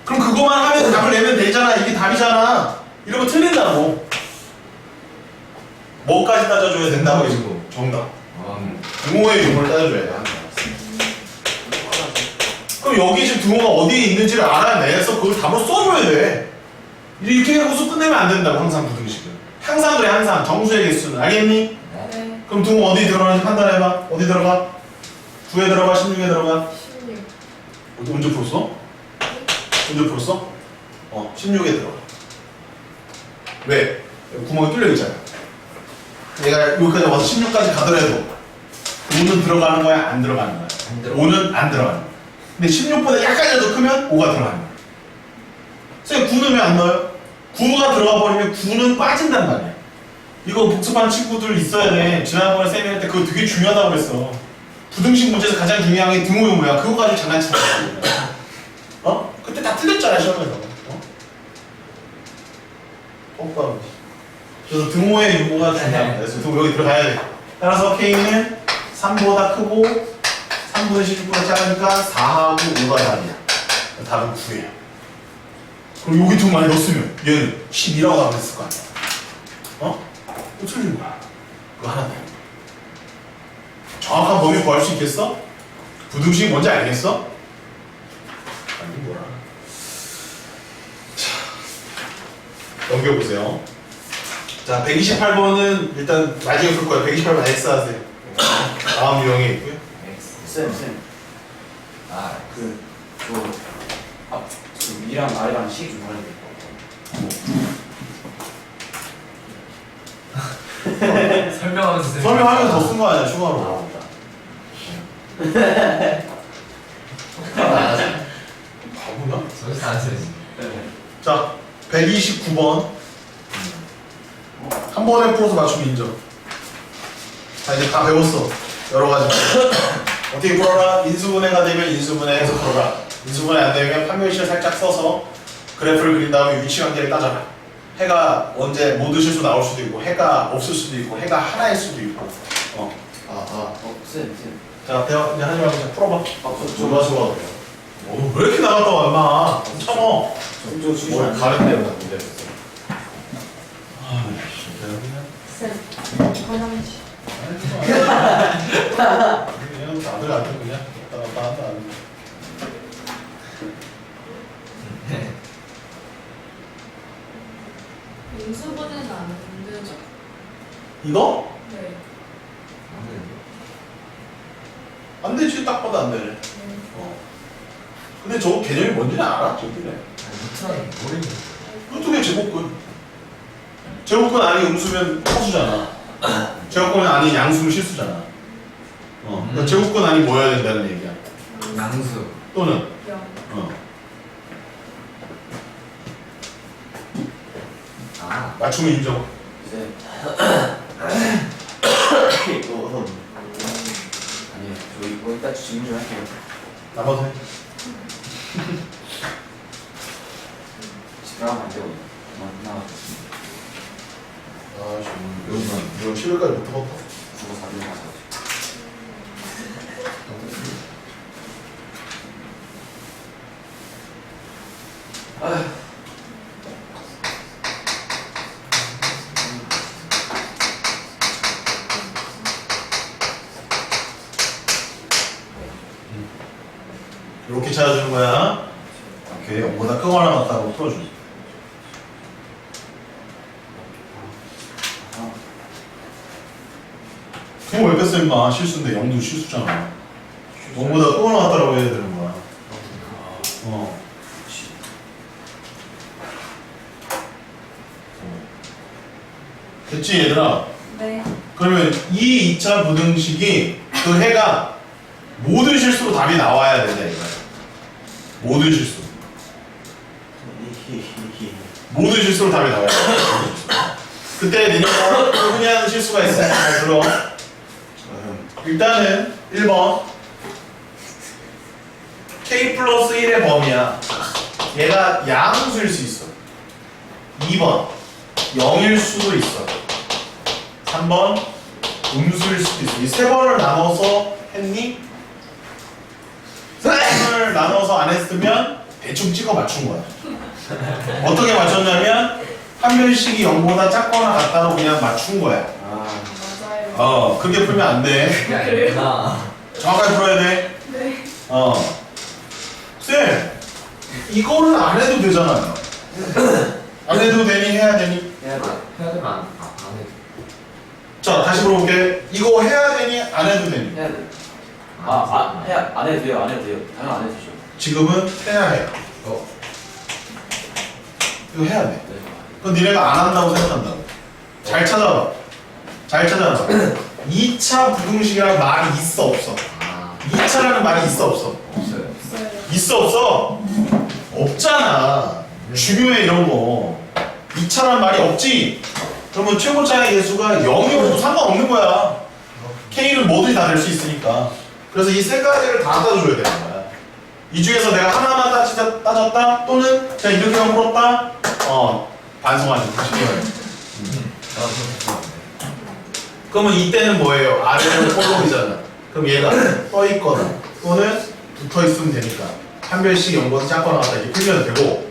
Speaker 4: 그럼 그거만 하면 답을 내면 되잖아. 이게 답이잖아. 이러면 틀린다고. 뭐까지 따져줘야 된다고 지금 정답. 등호의 유무를 따져줘야 돼. 그럼 여기 지금 등호가 어디에 있는지를 알아내서 그걸 답으로 써줘야 돼. 이렇게 하고서 끝내면 안 된다고. 항상 부등식은 항상 그래. 항상 정수의 개수는. 알겠니?
Speaker 5: 네.
Speaker 4: 그럼 등호 어디 들어가는지 판단해봐. 어디 들어가? 9에 들어가? 16에 들어가?
Speaker 5: 16.
Speaker 4: 언제 풀었어? 언제 풀었어? 16에 들어가. 왜? 여기 구멍이 뚫려 있잖아. 얘가 여기까지 와서 16까지 가더라도 5는 들어가는 거야? 안 들어가는 거야?
Speaker 2: 안 들어가.
Speaker 4: 5는 안 들어가는 거야. 근데 16보다 약간이라도 크면 5가 들어가는 거야. 선생님 9는 왜 안 넣어요? 9가 들어가 버리면 9는 빠진단 말이야. 이거 복습하는 친구들 있어야 돼. 지난번에 쌤이 할 때 그거 되게 중요하다고 그랬어. 부등식 문제에서 가장 중요한 게 등호 유무야. 그거 가지고 장난치는 거야. 그때 다 틀렸잖아 시험에서. 오빠. 그래서 등호의 유무가 중요합니다. 그래서 등호 여기 들어가야 돼. 따라서 K는 3보다 크고 3분의 16보다 작으니까 4하고 5가 답이야. 답은 9예요. 그럼 여기 등 많이 넣었으면 얘는 11이라고 하면 됐을 거 아니야. 또 틀린 거야. 그거 하나 더. 정확한 범위 구할 수 있겠어? 부등식이 뭔지 알겠어? 아니 뭐라. 자, 넘겨보세요. 자, 128번은 일단 나중에 풀 거예요. 128번 X 하세요. 다음 유형에 있고요.
Speaker 1: 쌤. 위랑 아래랑 식이 좀 다른데.
Speaker 2: 설명하면서 쌤.
Speaker 4: 설명하면서 더 쓴 거 아니야, 추가로. 바보냐?
Speaker 2: 저기서 안 쓰지.
Speaker 4: 자, 129번. 한 번에 풀어서 맞추면 인정. 자, 이제 다 배웠어. 여러 가지. 어떻게 풀어라? 인수분해가 되면 인수분해해서 풀어라. 인수분해 안 되면 판별식을 살짝 써서 그래프를 그린 다음에 위치관계를 따져라. 해가 언제 모두 실수 나올 수도 있고, 해가 없을 수도 있고, 해가 하나일 수도 있고.
Speaker 1: 쌤.
Speaker 4: 자, 대화 이제 하지 말고 그냥 풀어봐.
Speaker 6: 좋아.
Speaker 4: 왜 이렇게 나갔다 와, 임마. 참어.
Speaker 6: 뭘 가는데요, 나 문제.
Speaker 5: 쌤. 화장실.
Speaker 4: 그냥 나들 안 돼, 그냥. 왔다 갔다 한다.
Speaker 5: 인수분해는 안 힘들죠?
Speaker 4: 이거?
Speaker 5: 네.
Speaker 4: 안 되지, 딱 봐도 안 되네. 근데 저거 개념이 뭔지는 알아? 저기네.
Speaker 2: 루트라는 모르겠네.
Speaker 4: 그것도 그냥 제곱근. 제곱근 아닌 음수면 허수잖아. 제곱근 아닌 양수면 실수잖아. 그러니까 제곱근 아닌 뭐여야 된다는 얘기야.
Speaker 2: 양수.
Speaker 4: 또는
Speaker 5: 0.
Speaker 4: 맞추면 인정.
Speaker 1: 쌤. 아니요. 저 이거 이따 질문 좀 할게요.
Speaker 4: 나머지 해.
Speaker 1: 들어가면 안 되거든요.
Speaker 4: 아씨, 이거 실외까지 못 해봤다.
Speaker 1: 국어 4등 가서.
Speaker 4: 이렇게 찾아주는 거야. 오케이, 0보다 크거나 같다고 풀어주지. 그거 왜 뺐어, 임마. 실수인데 0도 실수잖아. 0보다 크거나 같다라고 해야 되는 거야. 됐지, 얘들아?
Speaker 5: 네.
Speaker 4: 그러면 이 2차 부등식이 그 해가 모든 실수로 답이 나와야 된다, 이거야. 모든 실수. 모든 실수로 답이 나와야 돼. 그때 니네가 흔히 하는 실수가 있어요. 잘 들어. 일단은 1번 k 플러스 1의 범위야. 얘가 양수일 수 있어. 2번 0일 수도 있어. 3번 음수일 수도 있어. 이 세 번을 나눠서 했니? 세 번을 나눠서 안 했으면 대충 찍어 맞춘 거야. 어떻게 맞췄냐면 한 변식이 0보다 작거나 같다로 그냥 맞춘 거야.
Speaker 5: 맞아요.
Speaker 4: 그렇게 풀면 안 돼.
Speaker 2: 그게 아니구나.
Speaker 4: 정확하게 풀어야 돼.
Speaker 5: 네.
Speaker 4: 쌤, 이거는 안 해도 되잖아요. 안 해도 되니 해야 되니?
Speaker 1: 해야 돼.
Speaker 2: 해야 되면 안 해.
Speaker 4: 자, 다시 물어볼게. 이거 해야 되니 안 해도 되니?
Speaker 1: 해야 돼. 안 해도 돼요. 안 해도 돼요. 당연 안 해도 되죠.
Speaker 4: 지금은 해야 해. 이거 해야 돼.
Speaker 1: 네.
Speaker 4: 그럼 니네가 안 한다고 생각한다고. 잘 찾아봐. 잘 찾아봐. 2차 부등식이라는 말이 있어 없어?
Speaker 2: 아,
Speaker 4: 2차라는 말이 있어 없어?
Speaker 2: 없어요.
Speaker 5: 있어요.
Speaker 4: 있어 없어? 없잖아. 중요해 이런 거. 2차라는 말이 없지? 그러면 최고차의 개수가 0이어도 상관없는 거야. K는 뭐든지 다 될 수 있으니까. 그래서 이 세 가지를 다 따져줘야 되는 거야. 이 중에서 내가 하나만 따졌다 또는 그냥 이렇게만 풀었다, 반성하지. 그러면 이때는 뭐예요? 아래로 폴록이잖아. 그럼 얘가 떠 있거나 또는 붙어 있으면 되니까 한 별씩 0보다 작거나 같다 이렇게 풀면 되고,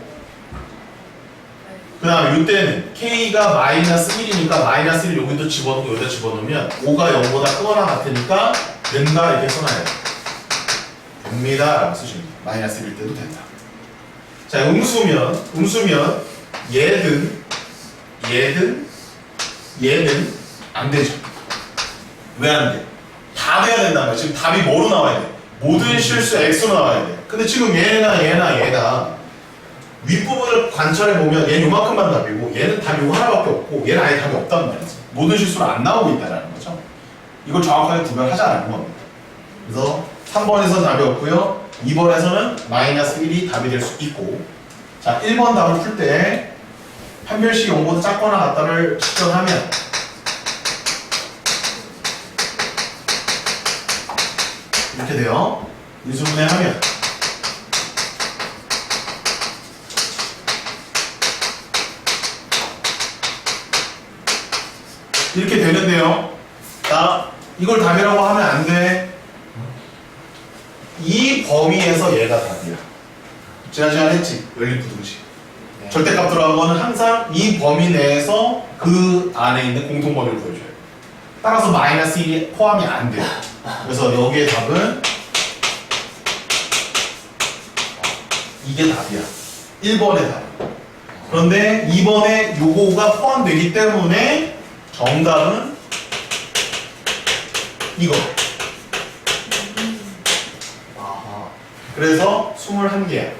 Speaker 4: 그 다음에 이때는 K가 마이너스 1이니까 마이너스 1 여기도 집어넣고 여기다 집어넣으면 5가 0보다 크거나 같으니까 된다 이렇게 써놔야 돼. 됩니다 라고 쓰시면 돼요. 마이너스 1일 때도 된다. 자, 음수면 얘든 안 되죠. 왜 안 돼? 다 돼야 된단 말이야. 지금 답이 뭐로 나와야 돼? 모든 실수 X로 나와야 돼. 근데 지금 얘나 윗부분을 관찰해 보면 얘는 요만큼만 답이고 얘는 답이 요 하나밖에 없고 얘는 아예 답이 없단 말이지. 모든 실수로 안 나오고 있다는 거죠. 이걸 정확하게 구별하자는 겁니다. 그래서 3번에서 답이 없고요. 2번에서는 마이너스 1이 답이 될 수 있고, 자 1번 답을 풀 때 한 별씩 0보다 작거나 같다를 측정하면 이렇게 돼요. 인수분해 하면 이렇게 되는데요. 자, 이걸 답이라고 하면 안 돼. 이 범위에서 얘가 답이야. 지난 시간에 했지? 연립부등식.
Speaker 2: 네.
Speaker 4: 절대값 들어간 거는 항상 이 범위 내에서 그 안에 있는 공통범위를 보여줘요. 따라서 마이너스 1이 포함이 안 돼요. 그래서 여기의 답은 이게 답이야. 1번의 답. 그런데 2번에 요거가 포함되기 때문에 정답은 이거.
Speaker 2: 아하.
Speaker 4: 그래서 21개야.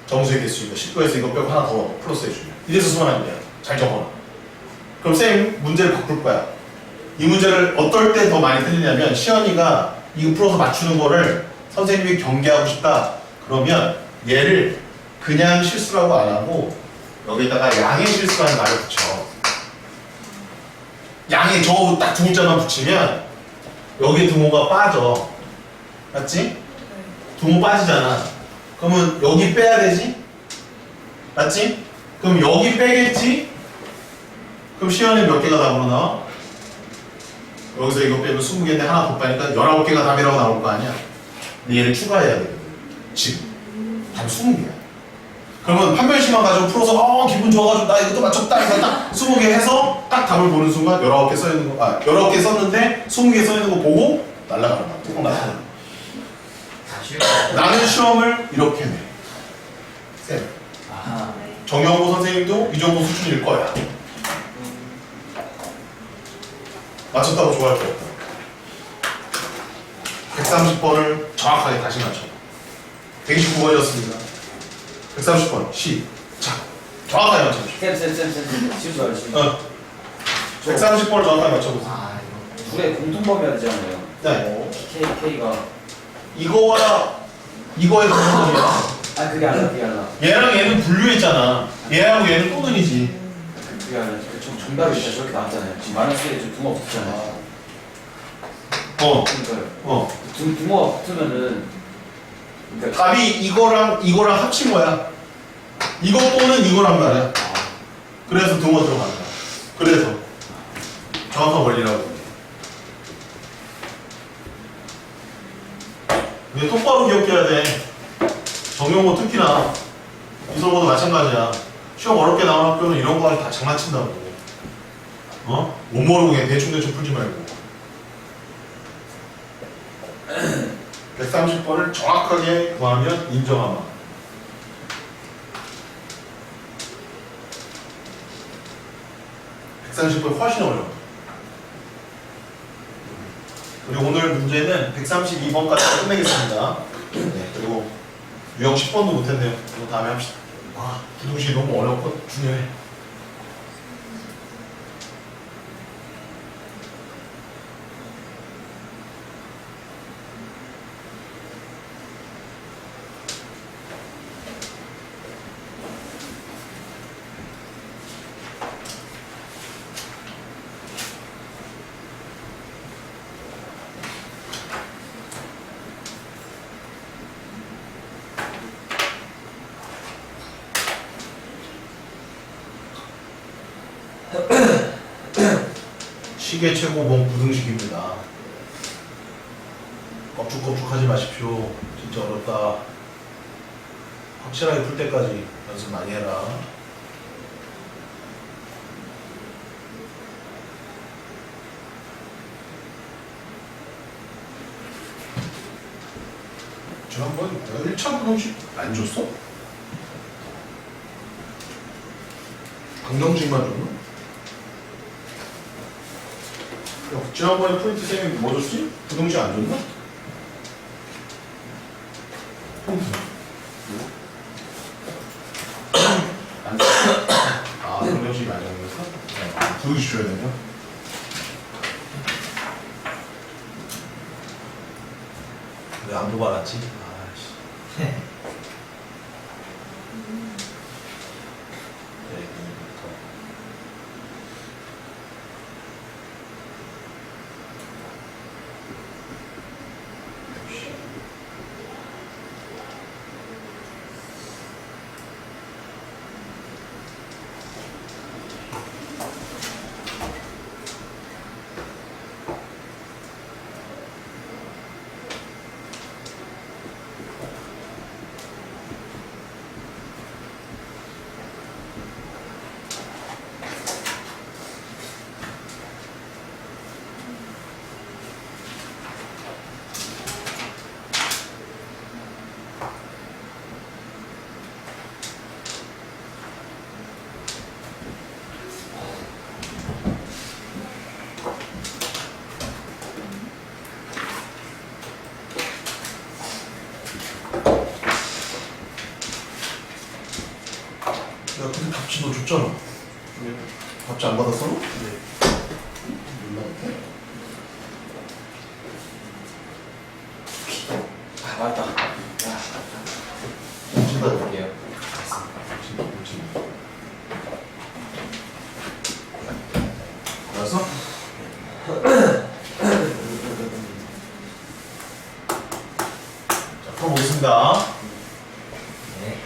Speaker 4: 정수의 개수 이거 19에서 이거 빼고 하나 더 플러스 해주면 이래서 21개야. 잘 적어놔. 그럼 쌤 문제를 바꿀 거야. 이 문제를 어떨 때 더 많이 틀리냐면 시연이가 이거 풀어서 맞추는 거를 선생님이 경계하고 싶다. 그러면 얘를 그냥 실수라고 안 하고 여기다가 양의 실수라는 말을 붙여. 양의 저 딱 두 글자만 붙이면 여기에 등호가 빠져. 맞지? 등호 빠지잖아. 그러면 여기 빼야 되지? 맞지? 그럼 여기 빼겠지? 그럼 시연이 몇 개가 답으로 나와? 여기서 이거 빼면 20개인데 하나 더 빼니까 19개가 답이라고 나올 거 아니야? 근데 얘를 추가해야 되거든. 지금 답이 20개야. 그러면 한 변씩만 가지고 풀어서 기분 좋아가지고 나 이것도 맞췄다 이거 딱 20개 해서 딱 답을 보는 순간 19개 써있는 거 19개 썼는데 20개 써있는 거 보고 날아가는 거야. 뚜껑 날아가는 거야. 나는 시험을 이렇게 내. 쌤.
Speaker 1: 아하.
Speaker 4: 정영호 선생님도 이 정도 수준일 거야. 맞췄다고 좋아할 거 없다. 130번을 정확하게 다시 맞춰. 129번이었습니다. 130번 시작. 정확하게 맞춰보세요.
Speaker 1: 쌤. 실수 말고.
Speaker 4: 130번을 정확하게 맞춰보세요.
Speaker 2: 아, 이거.
Speaker 1: 둘의 공통범위가 되잖아요.
Speaker 4: 네.
Speaker 1: K가.
Speaker 4: 이거와 이거의 공통점이야.
Speaker 1: 그게 아니라.
Speaker 4: 얘랑 얘는 분류했잖아. 얘하고 얘는 또는이지.
Speaker 1: 그게 아니라. 정답이 진짜 저렇게 나왔잖아요. 지금 마이너스에 좀 붕어가 붙잖아요. 그러니까요. 붕어가 붙으면은 그러니까
Speaker 4: 답이 이거랑 합친 거야. 이거 또는 이거란 말이야. 그래서 등호 들어간다. 그래서 정확한 원리라고. 근데 똑바로 기억해야 돼. 정용호 특히나 이설고도 마찬가지야. 시험 어렵게 나온 학교는 이런 거 다 장난친다고. 못 모르고 그냥 대충 풀지 말고. 130번을 정확하게 구하면 인정하마. 훨씬 어려워. 그리고 오늘 문제는 132번까지 끝내겠습니다. 네, 그리고 유형 10번도 못했네요. 이거 다음에 합시다. 부등식이 너무 어렵고 중요해. 시계 최고봉 부등식입니다. 껍죽껍죽하지 마십시오. 진짜 어렵다. 확실하게 풀 때까지 연습 많이 해라. 지난번 1차 부등식 안 줬어? 방정식만 줬나? 야, 지난번에 포인트 쌤이 뭐 줬지? 부등식 안 줬나? 포인트. 방정식이 안 줬어? 부등식 줘야 되냐? 왜 안 뽑아놨지? 아이씨. 야, 근데 답지 너 줬잖아. 답지 안 받았어? 네.
Speaker 1: 맞다.
Speaker 4: 진짜
Speaker 2: 볼게요.
Speaker 4: 알았어? 자, 풀어보겠습니다.
Speaker 2: 네.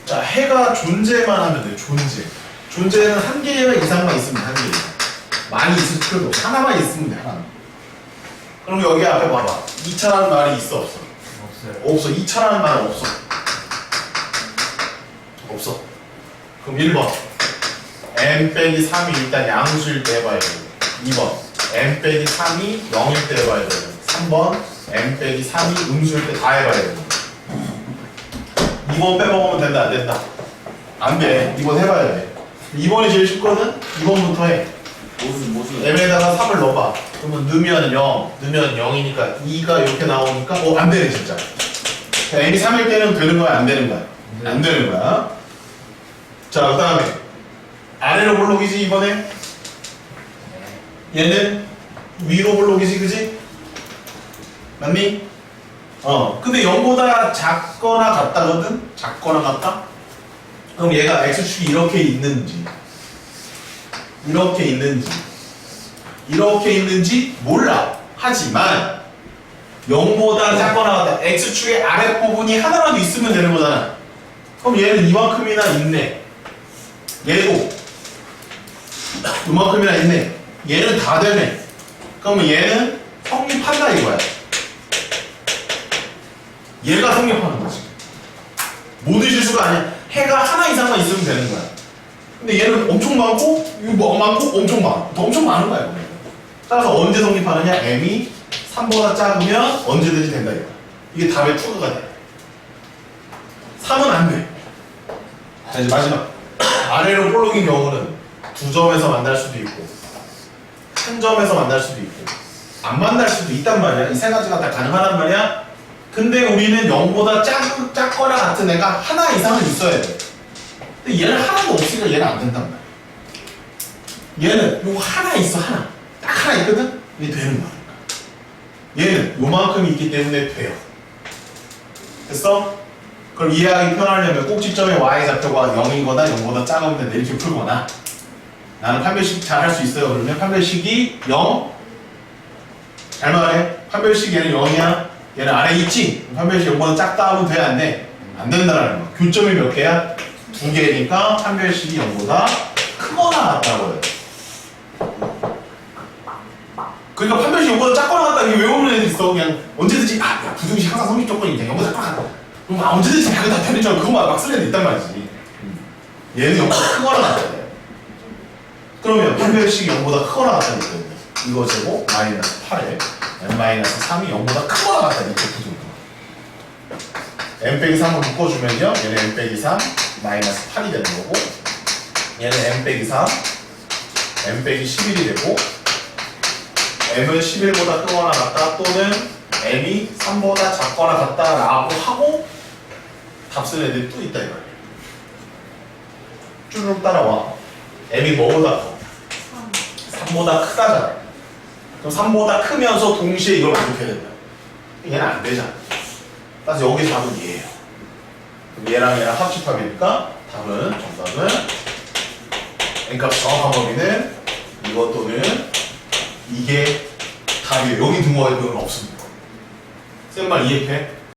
Speaker 4: 자, 해가 존재만 하면 돼. 존재는 한 개 이상만 있으면 한 개 이상. 많이 있을 필요도 없어. 하나만 있으면 돼. 하나. 그럼 여기 앞에 봐봐. 2차라는 말이 있어 없어?
Speaker 2: 없어요.
Speaker 4: 없어. 2차라는 말은 없어. 없어. 그럼 1번. n 빼기 3이 일단 양수일 때 해봐야 되고. 2번. n 빼기 3이 0일 때 해봐야 되고. 3번. n 빼기 3이 음수일 때 다 해봐야 되고. 2번 빼먹으면 된다 안 된다? 안 돼. 2번 해봐야 돼. 2번이 제일 쉽거든? 2번부터 해.
Speaker 1: 모순.
Speaker 4: m에다가 3을 넣어봐. 그러면 넣으면 0, 넣으면 0이니까 2가 이렇게 나오니까 안 되네 진짜. m이 3일 때는 되는 거야 안 되는 거야?
Speaker 2: 네.
Speaker 4: 안 되는 거야. 자, 그 다음에 아래로 볼록이지 이번에? 얘는 위로 볼록이지 그지? 맞니? 근데 0보다 작거나 같다거든? 작거나 같다? 그럼 얘가 x축이 이렇게 있는지 이렇게 있는지 몰라. 하지만 0보다 작거나 같다. x축의 아랫부분이 하나라도 있으면 되는 거잖아. 그럼 얘는 이만큼이나 있네. 얘도 이만큼이나 있네. 얘는 다 되네. 그러면 얘는 성립한다 이거야. 얘가 성립하는 거지. 모든 실수가 아니야. 해가 하나 이상만 있으면 되는 거야. 근데 얘는 엄청 많고, 이거 뭐 많고, 엄청 많아. 더 엄청 많은 거야. 이거. 따라서 언제 성립하느냐? m이 3보다 작으면 언제든지 된다 이거야. 이게 답의 추가가 돼. 3은 안 돼. 자, 이제 마지막. 아래로 볼록인 경우는 2점에서 만날 수도 있고, 1점에서 만날 수도 있고, 안 만날 수도 있단 말이야. 이 세 가지가 다 가능하단 말이야. 근데 우리는 0보다 작거나 같은 애가 하나 이상은 있어야 돼. 근데 얘는 하나도 없으니까 얘는 안 된단 말이야. 얘는 요 하나 있어, 하나. 딱 하나 있거든? 이게 되는 거야. 얘는 요만큼이 있기 때문에 돼요. 됐어? 그럼 이해하기 편하려면 꼭지점의 y좌표가 0이거나 0보다 작으면 된다. 이렇게 풀거나, 나는 판별식 잘 할 수 있어요. 그러면 판별식이 0. 잘 말해. 판별식 얘는 0이야. 얘는 아래 있지? 판별식 0보다 작다 하면 돼, 안 돼? 안 된다라는 거야. 교점이 몇 개야? 2개니까 판별식이 0보다 크거나 같다고 해. 그러니까 판별식 0보다 작거나 같다 이게 외우는 애들 있어. 그냥 언제든지 야, 부등식 항상 성립 조건이 있냐. 0보다 작거나 같다. 그럼 언제든지 그거 다 편의점 그거만 막 쓸 애들 있단 말이지. 얘는 0보다 크거나 같다. 그러면 판별식이 0보다 크거나 같다는 거거든요. 이거 제곱 마이너스 8에 n-3이 0보다 크거나 같다. 이렇게 부등식. n-3을 묶어주면요. 얘는 n-3 마이너스 8이 되는 거고, 얘는 n-3 n-11이 되고, m은 11보다 크거나 같다 또는 m이 3보다 작거나 같다라고 하고 답 쓰는 애들이 또 있다 이거야. 쭈르륵 따라와. m이 뭐보다 커? 3보다 크다잖아. 그럼 3보다 크면서 동시에 이걸 어떻게 해야 된다? 얘는 안 되잖아. 따라서 여기 답은 얘예요. 그럼 얘랑 합집합이니까 답은 정답은 n값 정확한 범위는 이것 또는 이게 답이에요. 여기 등호가 있는 건 없습니다. 쌤 말 이해해?